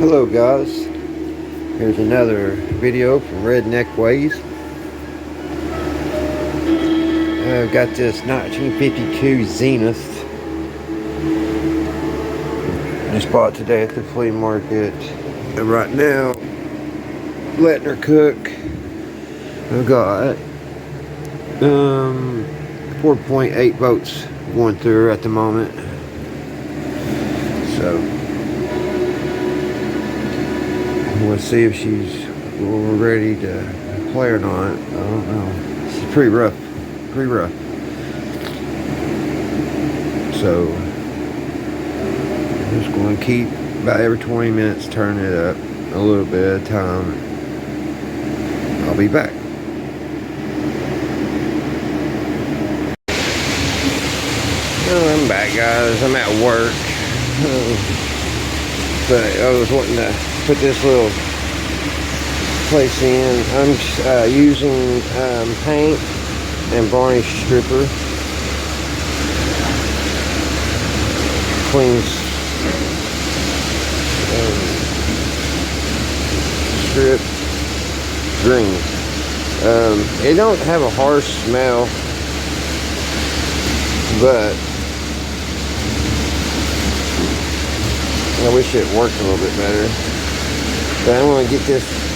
Hello guys, here's another video from Redneck Ways. I've got this 1952 Zenith. I just bought it today at the flea market. And right now, letting her cook. I've got 4.8 volts going through her at the moment. So we'll see if she's ready to play or not. I don't know. She's pretty rough. So I'm just going to keep about every 20 minutes turning it up a little bit at a time. I'll be back. Oh, I'm back, guys. I'm at work. But I was wanting to put this little place in. I'm using paint and varnish stripper. Cleans strip green. It don't have a harsh smell, but I wish it worked a little bit better. But I'm going to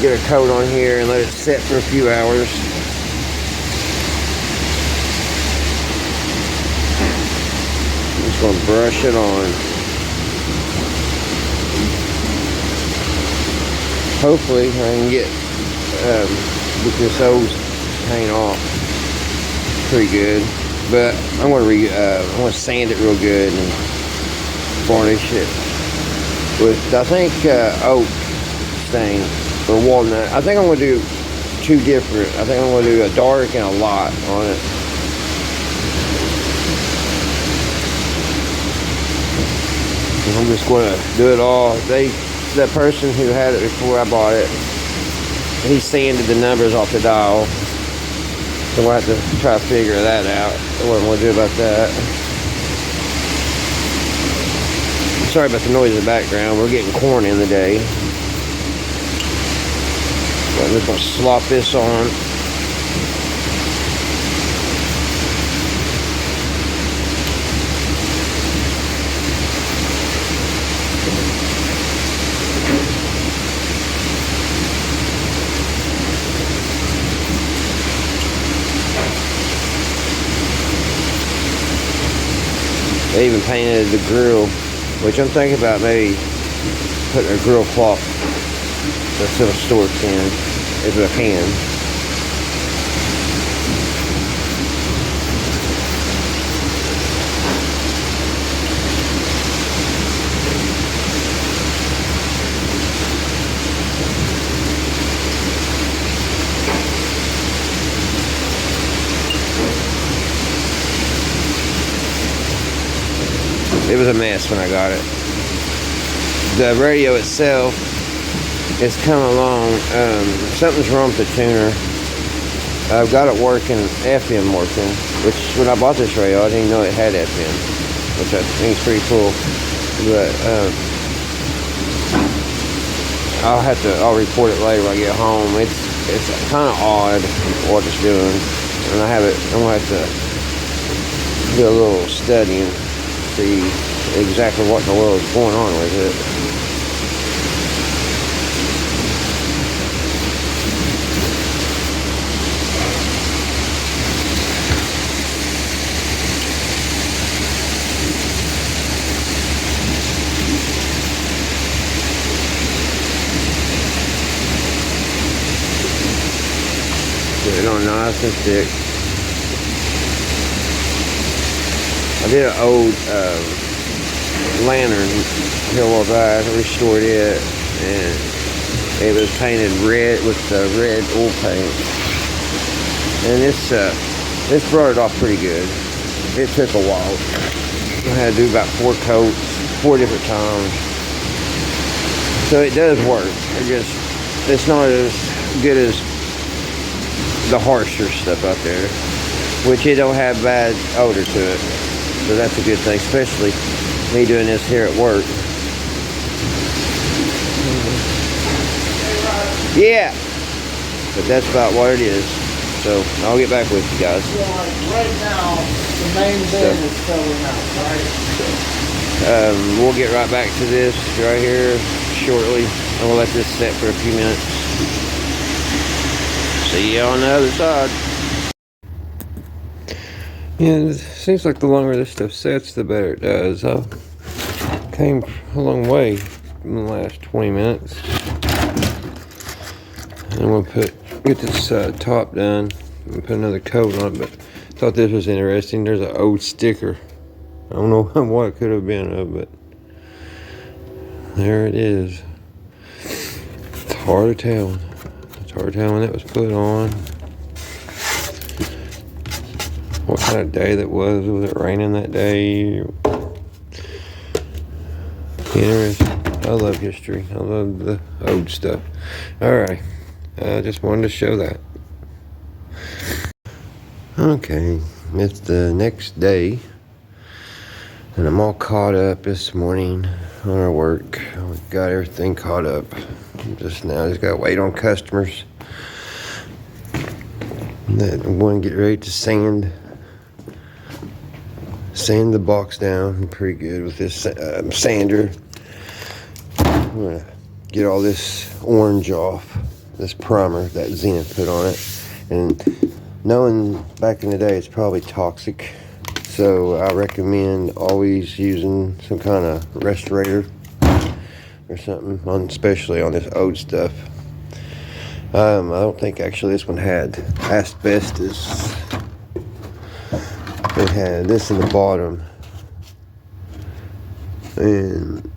get a coat on here and let it set for a few hours. I'm just going to brush it on. Hopefully I can get this old paint off pretty good. But I'm going to sand it real good and varnish it with, I think, oak stain or walnut. I think I'm going to do two different. I think I'm going to do a dark and a light on it. And I'm just going to do it all. The person who had it before I bought it, he sanded the numbers off the dial. So we'll have to try to figure that out. What I'm going to do about that. Sorry about the noise in the background. We're getting corn in the day. So I'm just going to slop this on. They even painted the grill, which I'm thinking about maybe putting a grill cloth that's in a store can, if I can. It was a mess when I got it. The radio itself is coming along. Something's wrong with the tuner. I've got it working, FM working, which when I bought this radio, I didn't know it had FM, which I think is pretty cool. But I'll report it later when I get home. It's kind of odd what it's doing, and I'm gonna have to do a little studying. See exactly what in the world is going on with it. Get it on nice and thick. I did an old lantern here a while back. I restored it, and it was painted red with the red oil paint. And this brought it off pretty good. It took a while. I had to do about 4 coats, 4 different times. So it does work. It's not as good as the harsher stuff out there, which it don't have bad odor to it. So that's a good thing, especially me doing this here at work. Yeah, but that's about what it is. So I'll get back with you guys. So like right now, the main bed is filling out, right? We'll get right back to this right here shortly. I'm gonna let this set for a few minutes. See you on the other side. Yeah, it seems like the longer this stuff sets, the better it does. I came a long way in the last 20 minutes. And I'm gonna get this top done and put another coat on it. But I thought this was interesting. There's an old sticker. I don't know what it could have been of, but there it is. It's hard to tell. It's hard to tell when that was put on. What kind of day that was. Was it raining that day? Interesting. I love history. I love the old stuff. Alright. I just wanted to show that. Okay. It's the next day. And I'm all caught up this morning on our work. We got everything caught up. Just now, just gotta wait on customers. I'm going to get ready to sand the box down pretty good with this sander. I'm gonna get all this orange off, this primer that Zenith put on it. And knowing back in the day, it's probably toxic. So I recommend always using some kind of respirator or something, especially on this old stuff. I don't think actually this one had asbestos. It had this in the bottom. And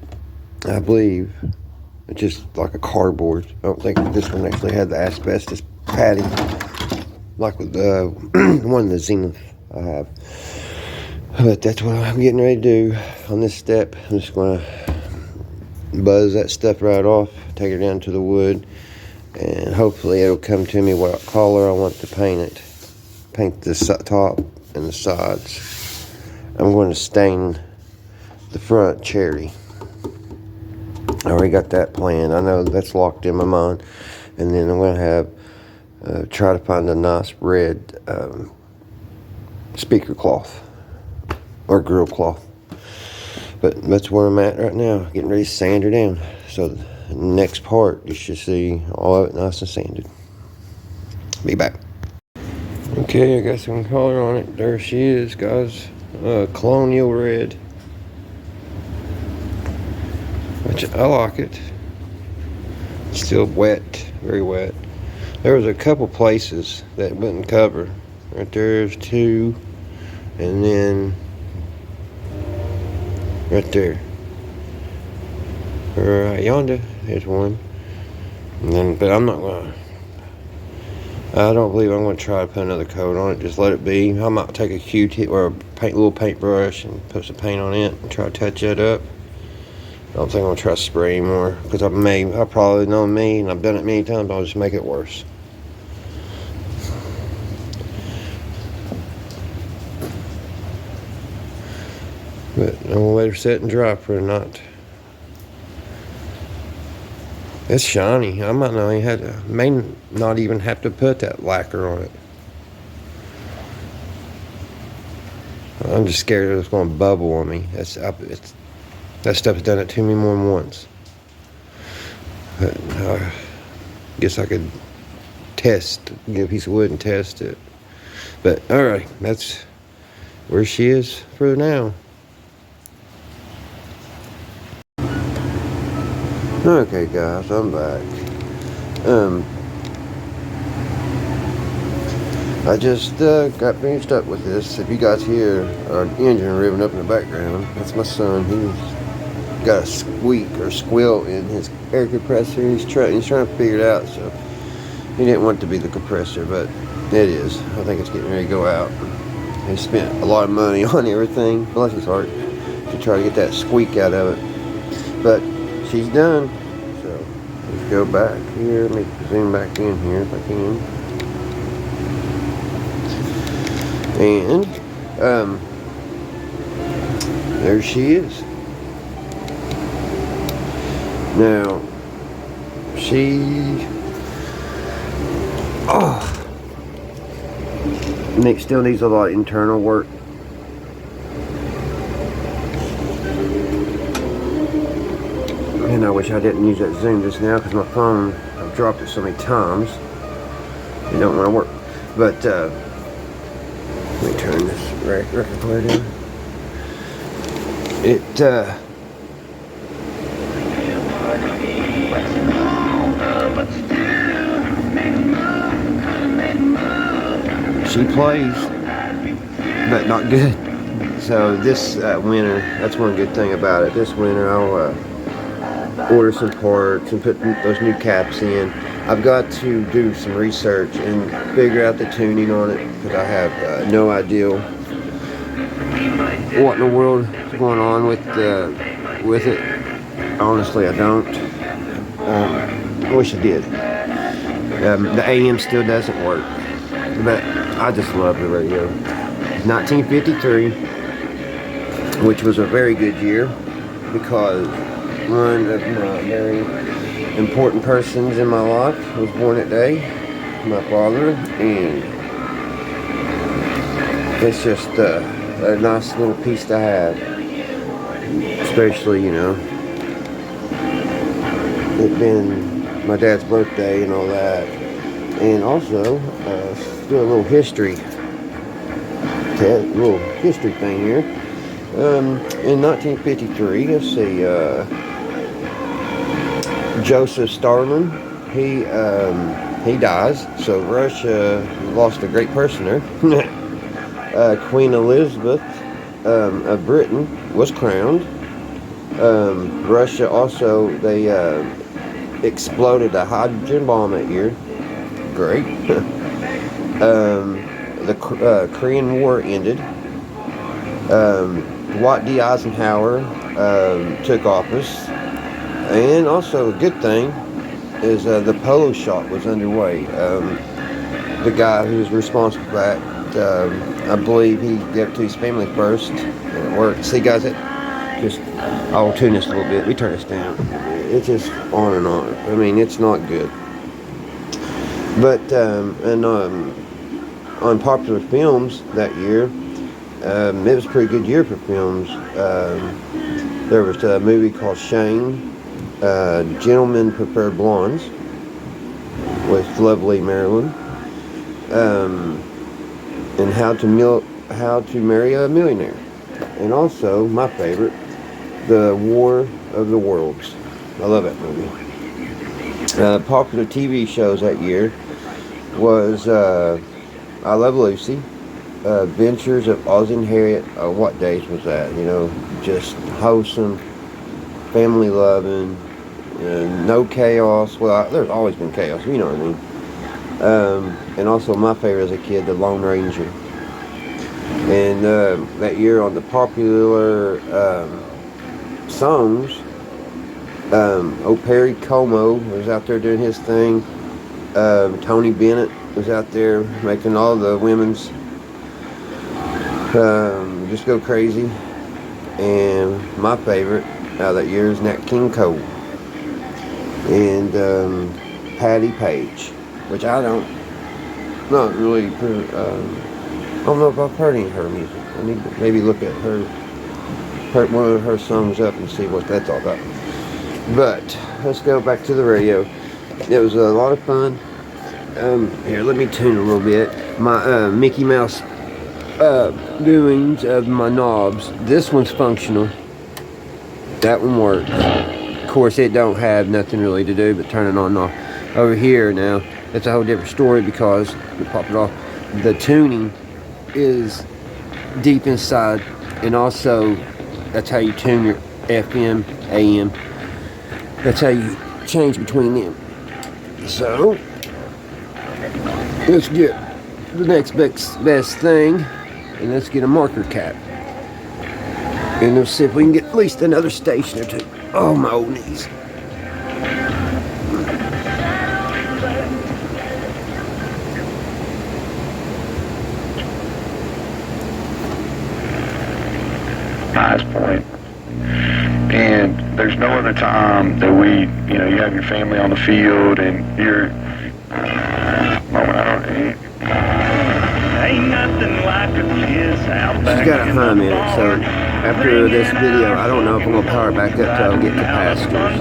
I believe it's just like a cardboard. I don't think this one actually had the asbestos padding like with the one of the Zenith I have. But that's what I'm getting ready to do on this step. I'm just going to buzz that stuff right off, take it down to the wood, and hopefully it'll come to me what color I want to paint it. Paint the top and the sides. I'm going to stain the front cherry. I already got that planned. I know that's locked in my mind. And then I'm going to have try to find a nice red speaker cloth or grill cloth. But that's where I'm at right now, getting ready to sand her down. So the next part, you should see all of it nice and sanded. Be back. Okay, I got some color on it. There she is, guys. Colonial red. Which I like it. Still wet, very wet. There was a couple places that wouldn't cover. Right there's two, and then right there. Right yonder, there's one. And then, but I'm not gonna. I don't believe I'm gonna try to put another coat on it. Just let it be. I might take a Q-tip or a little paintbrush and put some paint on it and try to touch that up. I don't think I'm gonna try to spray anymore because I probably know me and I've done it many times. I'll just make it worse. But I'm gonna let her set and dry for the night. It's shiny. I might not even may not even have to put that lacquer on it. I'm just scared it's going to bubble on me. That stuff's done it to me more than once. But I guess I could get a piece of wood and test it. But alright, that's where she is for now. Okay guys, I'm back. I just got finished up with this. If you guys hear an engine revving up in the background, that's my son. He's got a squeak or squeal in his air compressor. He's trying to figure it out. So he didn't want it to be the compressor, but it is. I think it's getting ready to go out. He spent a lot of money on everything, bless his heart, to try to get that squeak out of it. But she's done. So let's go back here. Let me zoom back in here if I can. And there she is. Now Nick still needs a lot of internal work. And I wish I didn't use that zoom just now because my phone, I've dropped it so many times. It don't want to work. But let me turn this record player down. She plays, but not good. So this winter, that's one good thing about it. This winter I'll order some parts and put those new caps in. I've got to do some research and figure out the tuning on it because I have no idea what in the world is going on with it. Honestly, I don't. I wish I did. The AM still doesn't work, but I just love the radio. 1953, which was a very good year because one of my very important persons in my life was born that day, my father, and it's just a nice little piece to have, especially, you know, it being my dad's birthday and all that, and also still a little history thing here. In 1953, let's see, Joseph Stalin, he dies, so Russia lost a great person there. Queen Elizabeth of Britain was crowned. Russia also, they exploded a hydrogen bomb that year. Great. The Korean War ended. Dwight D. Eisenhower took office. And also a good thing is the polo shop was underway. The guy who was responsible for that, I believe he gave it to his family first, and it worked. See, guys, I'll tune this a little bit. We turn this down. It's just on and on. I mean, it's not good. But on popular films that year, it was a pretty good year for films. There was a movie called Shane. Gentlemen Prefer Blondes with lovely Marilyn, and How to Marry a Millionaire, and also my favorite, The War of the Worlds. I love that movie. Popular TV shows that year was I Love Lucy, Adventures of Ozzie and Harriet. What days was that? You know, just wholesome, family loving. No chaos. Well, there's always been chaos, you know what I mean. And also my favorite as a kid, The Lone Ranger. And that year on the popular songs, Perry Como was out there doing his thing. Tony Bennett was out there making all the women's just go crazy. And my favorite out of that year is Nat King Cole. And Patty Page, which I don't know if I've heard any of her music. I need to maybe look at one of her songs up and see what that's all about. But let's go back to the radio. It was a lot of fun. Here, let me tune a little bit. My Mickey Mouse doings of my knobs. This one's functional. That one works. Of course, it don't have nothing really to do but turn it on and off. Over here now, it's a whole different story because you pop it off. The tuning is deep inside, and also that's how you tune your FM, AM. That's how you change between them. So let's get the next best thing, and let's get a marker cap, and let's see if we can get at least another station or two. Oh, my old knees. Point. And there's no other time that you have your family on the field and you're, moment, ain't nothing like a kiss out back. She's got a hum in it, so after this video, I don't know if I'm going to power it back up till I get capacitors.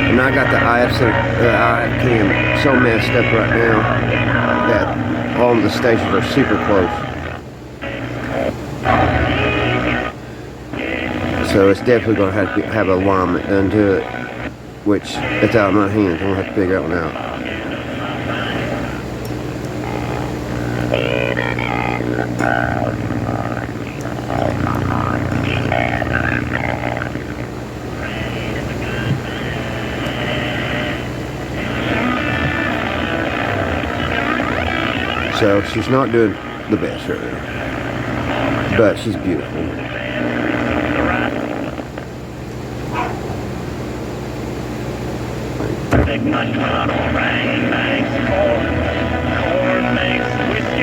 And I got the IF cam so messed up right now that all of the stations are super close. So it's definitely going to have a alignment done to it, which it's out of my hands. I'm going to have to figure that one out. So she's not doing the best right now, but she's beautiful.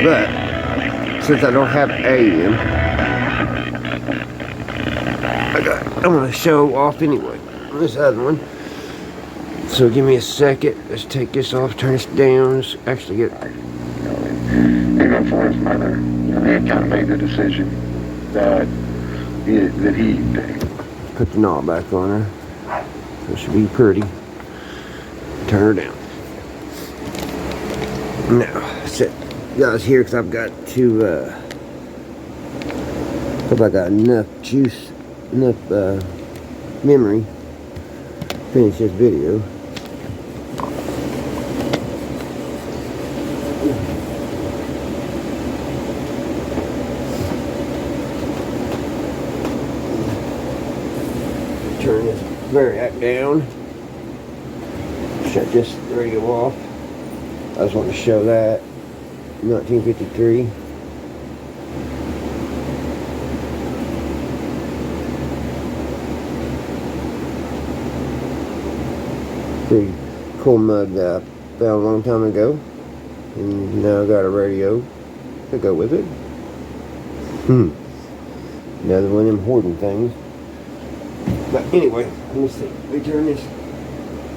But since I don't have AM, I'm gonna show off anyway on this other one. So give me a second. Let's take this off, turn this down. Let's actually get. Even for his mother, they had kind of made the decision that he Put the knob back on her. So it should be pretty. Turn her down. Now, sit guys here because I've got to. Hope I got enough juice, enough memory to finish this video. Turn this variac down. Shut this radio off. I just want to show that. 1953. Pretty cool mug that I found a long time ago. And now I got a radio to go with it. Another one of them hoarding things. But anyway, let me see. Let me turn this,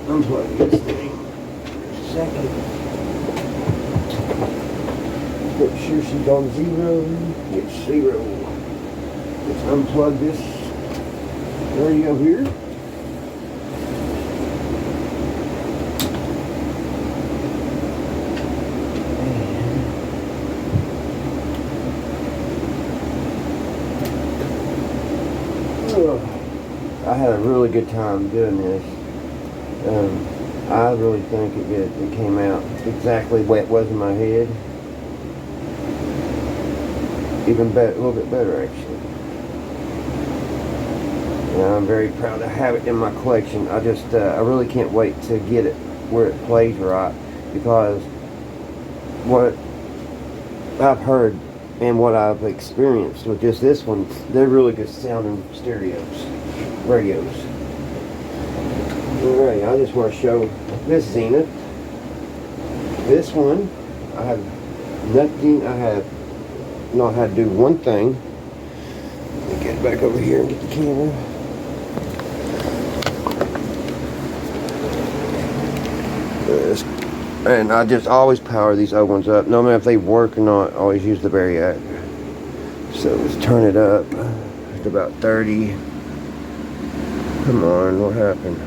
unplug this thing. Just a second. Make sure she's on zero. It's zero. Let's unplug this radio here. I had a really good time doing this. I really think it came out exactly what it was in my head. Even better, a little bit better actually. And I'm very proud to have it in my collection. I really can't wait to get it where it plays right, because what I've heard and what I've experienced with just this one, they're really good sounding radios. Alright, I just want to show this Zenith. This one, I have not had to do one thing. Let me get back over here and get the camera. And I just always power these other ones up. No matter if they work or not, I always use the variac. So let's turn it up to about 30. Come on, what happened?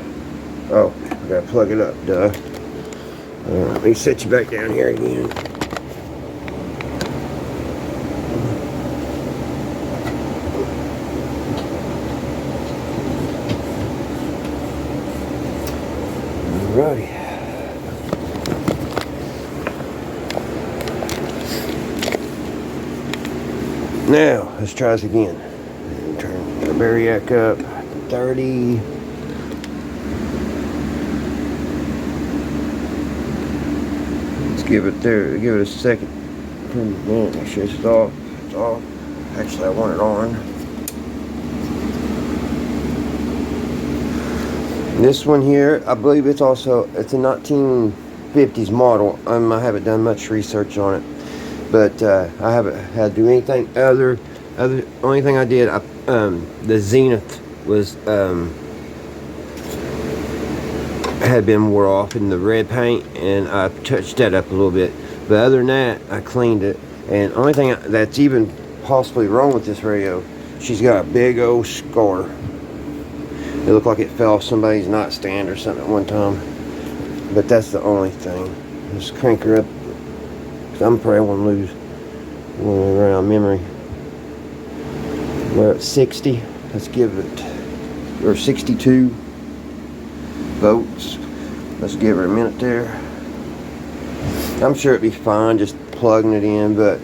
Oh, I gotta plug it up, duh. Let me set you back down here again. Alrighty. Now, let's try this again. Turn the variac up to 30. Let's give it a second. Make sure it's off. It's off. Actually, I want it on. This one here, I believe it's a 1950s model. I haven't done much research on it. But I haven't had to do anything other Only thing I did, the Zenith was had been wore off in the red paint, and I touched that up a little bit. But other than that, I cleaned it. And only thing that's even possibly wrong with this radio, she's got a big old scar. It looked like it fell off somebody's nightstand or something at one time. But that's the only thing. Just crank her up, because I'm probably going to lose one around memory. We're at 60. Let's give it, or 62 volts. Let's give her a minute there. I'm sure it'd be fine just plugging it in, but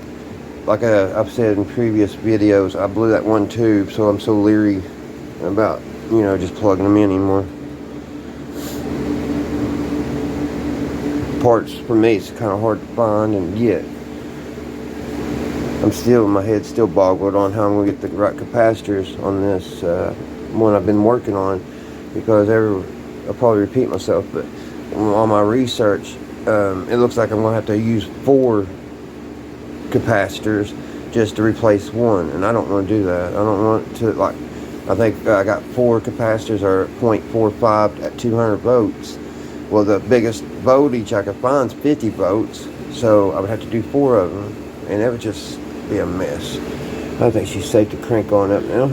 like I've said in previous videos, I blew that one tube, so I'm so leery about, you know, just plugging them in anymore. Parts for me, it's kind of hard to find and get. My head's still boggled on how I'm going to get the right capacitors on this one I've been working on, because I'll probably repeat myself, but on my research, it looks like I'm going to have to use 4 capacitors just to replace one, and I don't want to do that. I don't want to, like, I think I got 4 capacitors are 0.45 at 200 volts. Well, the biggest voltage I could find is 50 volts, so I would have to do 4 of them, and that would just be a mess. I think she's safe to crank on up now.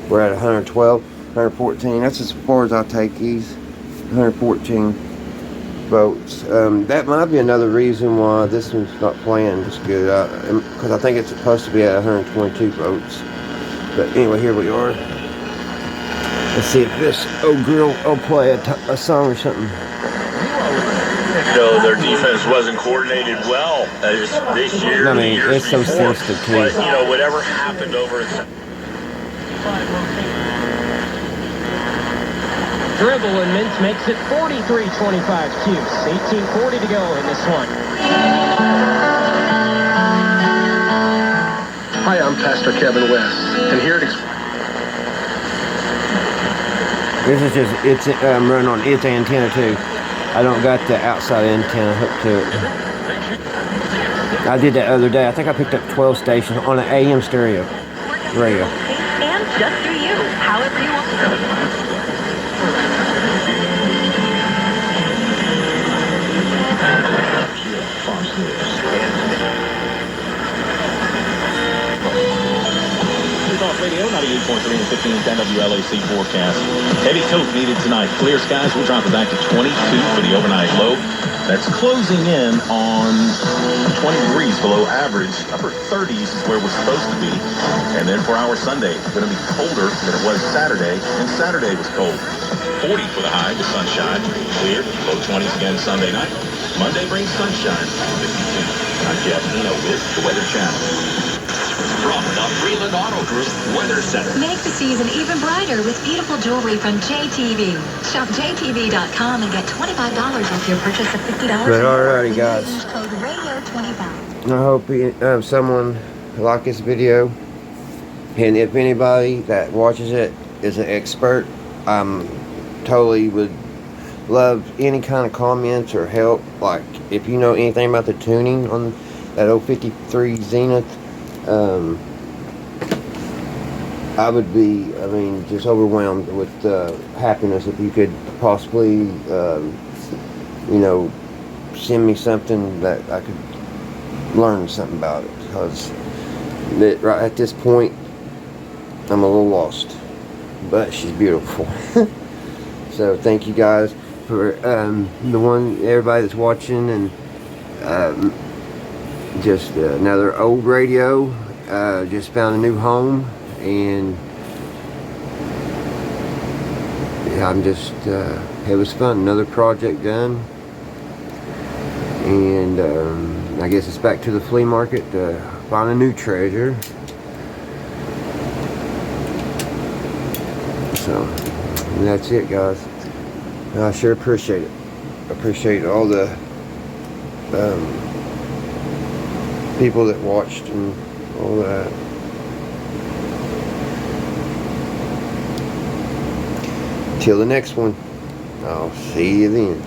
We're at 112, 114. That's as far as I'll take these. 114 volts. That might be another reason why this one's not playing as good, because I think it's supposed to be at 122 volts. But anyway, here we are. Let's see if this old girl will play a song or something. No, their defense wasn't coordinated well this year. I mean, it's so sensitive too. But, you know, whatever happened over at... Dribble and Mintz makes it 43-25 Cubes. 18:40 to go in this one. Hi, I'm Pastor Kevin West, and here to explain. This is just, it's running on its antenna too. I don't got the outside antenna hooked to it. I did that other day. I think I picked up 12 stations on an AM stereo radio. And just for you, however you want to. Radio 98.3 and 1510 WLAC forecast. Heavy coat needed tonight. Clear skies will drop it back to 22 for the overnight low. That's closing in on 20 degrees below average. Upper 30s is where we're supposed to be. And then for our Sunday, it's going to be colder than it was Saturday, and Saturday was cold. 40 for the high, the sunshine, clear, low 20s again Sunday night. Monday brings sunshine, 52. I'm Jeff Eno with the Weather Channel. From the Freeland Auto Group Weather Center. Make the season even brighter with beautiful jewelry from JTV. Shop JTV.com and get $25 off your purchase of $50. But alrighty, guys. Use code radio25. I hope someone liked this video, and if anybody that watches it is an expert, totally would love any kind of comments or help. Like, if you know anything about the tuning on that 053 Zenith, I would be, just overwhelmed with happiness if you could possibly, send me something that I could learn something about it, because right at this point, I'm a little lost, but she's beautiful. So thank you guys for everybody that's watching, and just another old radio. Just found a new home, and I'm just it was fun. Another project done, and I guess it's back to the flea market to find a new treasure. So that's it, guys. I sure appreciate it. Appreciate all the people that watched and all that. Till the next one, I'll see you then.